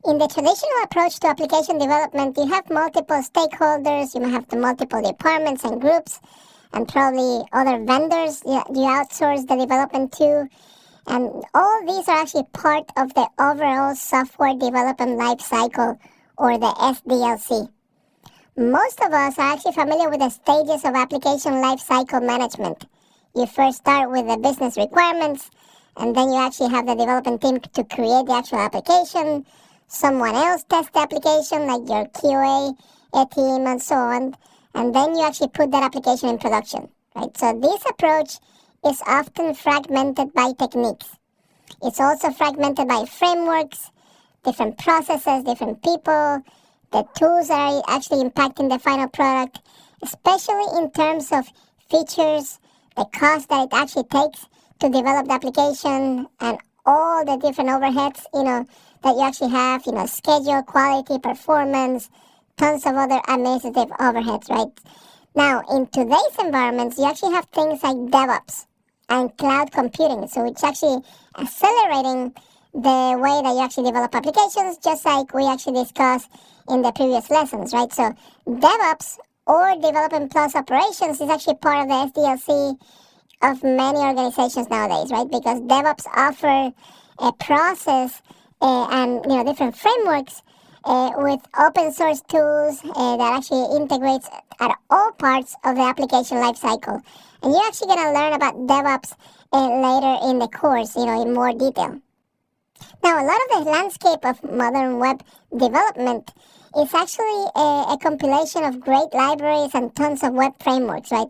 In the traditional approach to application development, you have multiple stakeholders, you may have the multiple departments and groups, and probably other vendors you outsource the development to. And all these are actually part of the overall software development life cycle, or the SDLC. Most of us are actually familiar with the stages of application lifecycle management. You first start with the business requirements, and then you actually have the development team to create the actual application. Someone else tests the application, like your QA team and so on, and then you actually put that application in production, right? So this approach is often fragmented by techniques. It's also fragmented by frameworks, different processes, different people. The tools are actually impacting the final product, especially in terms of features, the cost that it actually takes to develop the application, and all the different overheads, that you actually have, schedule, quality, performance, tons of other administrative overheads, right? Now, in today's environments, you actually have things like DevOps and cloud computing, so it's actually accelerating the way that you actually develop applications, just like we actually discussed in the previous lessons, right? So DevOps, or Development Plus Operations, is actually part of the SDLC of many organizations nowadays, right? Because DevOps offer a process and different frameworks with open source tools that actually integrates at all parts of the application lifecycle. And you're actually going to learn about DevOps later in the course, in more detail. Now, a lot of the landscape of modern web development is actually a compilation of great libraries and tons of web frameworks, right?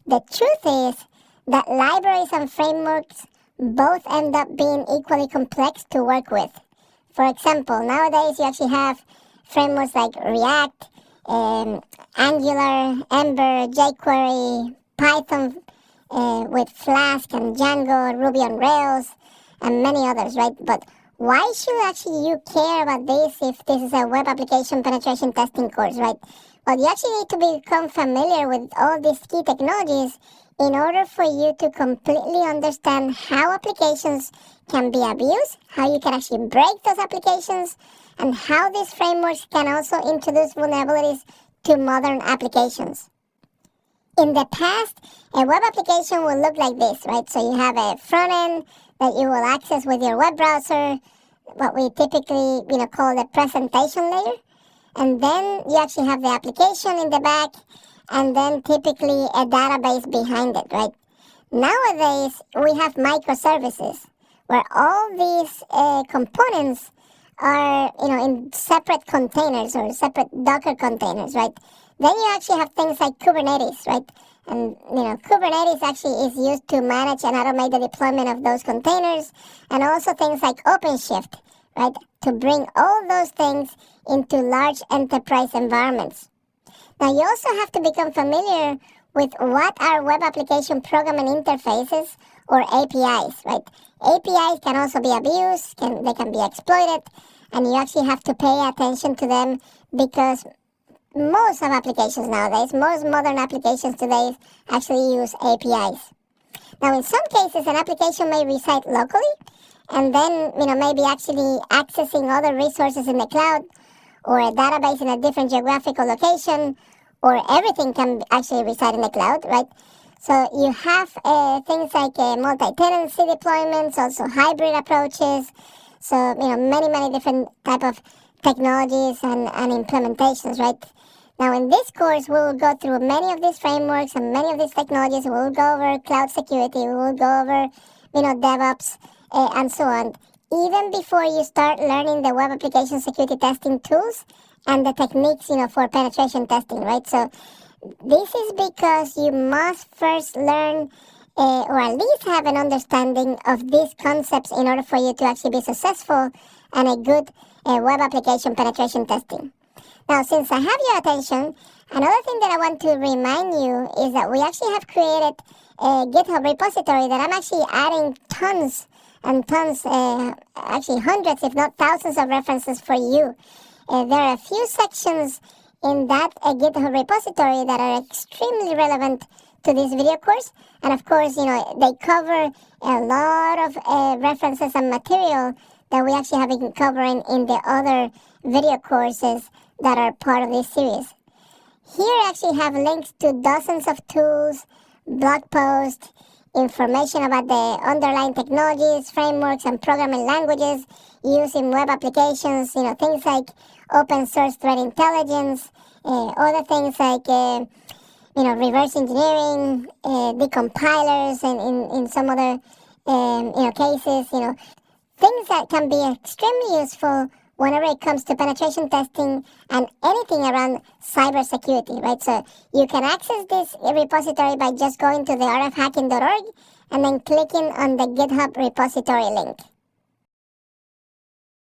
The truth is that libraries and frameworks both end up being equally complex to work with. For example, nowadays you actually have frameworks like React, Angular, Ember, jQuery, Python with Flask and Django, Ruby on Rails, and many others, right? But why should actually you care about this if this is a web application penetration testing course, right? Well, you actually need to become familiar with all these key technologies in order for you to completely understand how applications can be abused, how you can actually break those applications, and how these frameworks can also introduce vulnerabilities to modern applications. In the past, a web application will look like this, right? So you have a front end that you will access with your web browser, what we typically, call the presentation layer. And then you actually have the application in the back, and then typically a database behind it, right? Nowadays, we have microservices where all these components are, in separate containers or separate Docker containers, right? Then you actually have things like Kubernetes, right? And, Kubernetes actually is used to manage and automate the deployment of those containers, and also things like OpenShift, right? To bring all those things into large enterprise environments. Now, you also have to become familiar with what are web application programming interfaces, or APIs, right? APIs can also be abused, they can be exploited, and you actually have to pay attention to them, because most of applications nowadays, most modern applications today actually use APIs. Now, in some cases, an application may reside locally, and then, maybe actually accessing other resources in the cloud, or a database in a different geographical location, or everything can actually reside in the cloud, right? So you have things like multi-tenancy deployments, also hybrid approaches. So, many different type of technologies and implementations, right? Now, in this course, we will go through many of these frameworks and many of these technologies. We will go over cloud security. We will go over, DevOps and so on, even before you start learning the web application security testing tools and the techniques, for penetration testing, right? So this is because you must first learn or at least have an understanding of these concepts in order for you to actually be successful and a good web application penetration testing. Now, since I have your attention, another thing that I want to remind you is that we actually have created a GitHub repository that I'm actually adding tons and tons, actually hundreds, if not thousands of references for you. There are a few sections in that GitHub repository that are extremely relevant to this video course. And of course, they cover a lot of references and material that we actually have been covering in the other video courses that are part of this series. Here I actually have links to dozens of tools, blog posts, information about the underlying technologies, frameworks, and programming languages used in web applications, things like open source threat intelligence, other things like, reverse engineering, decompilers, and in some other, cases, things that can be extremely useful whenever it comes to penetration testing and anything around cybersecurity, right? So you can access this repository by just going to the rfhacking.org and then clicking on the GitHub repository link.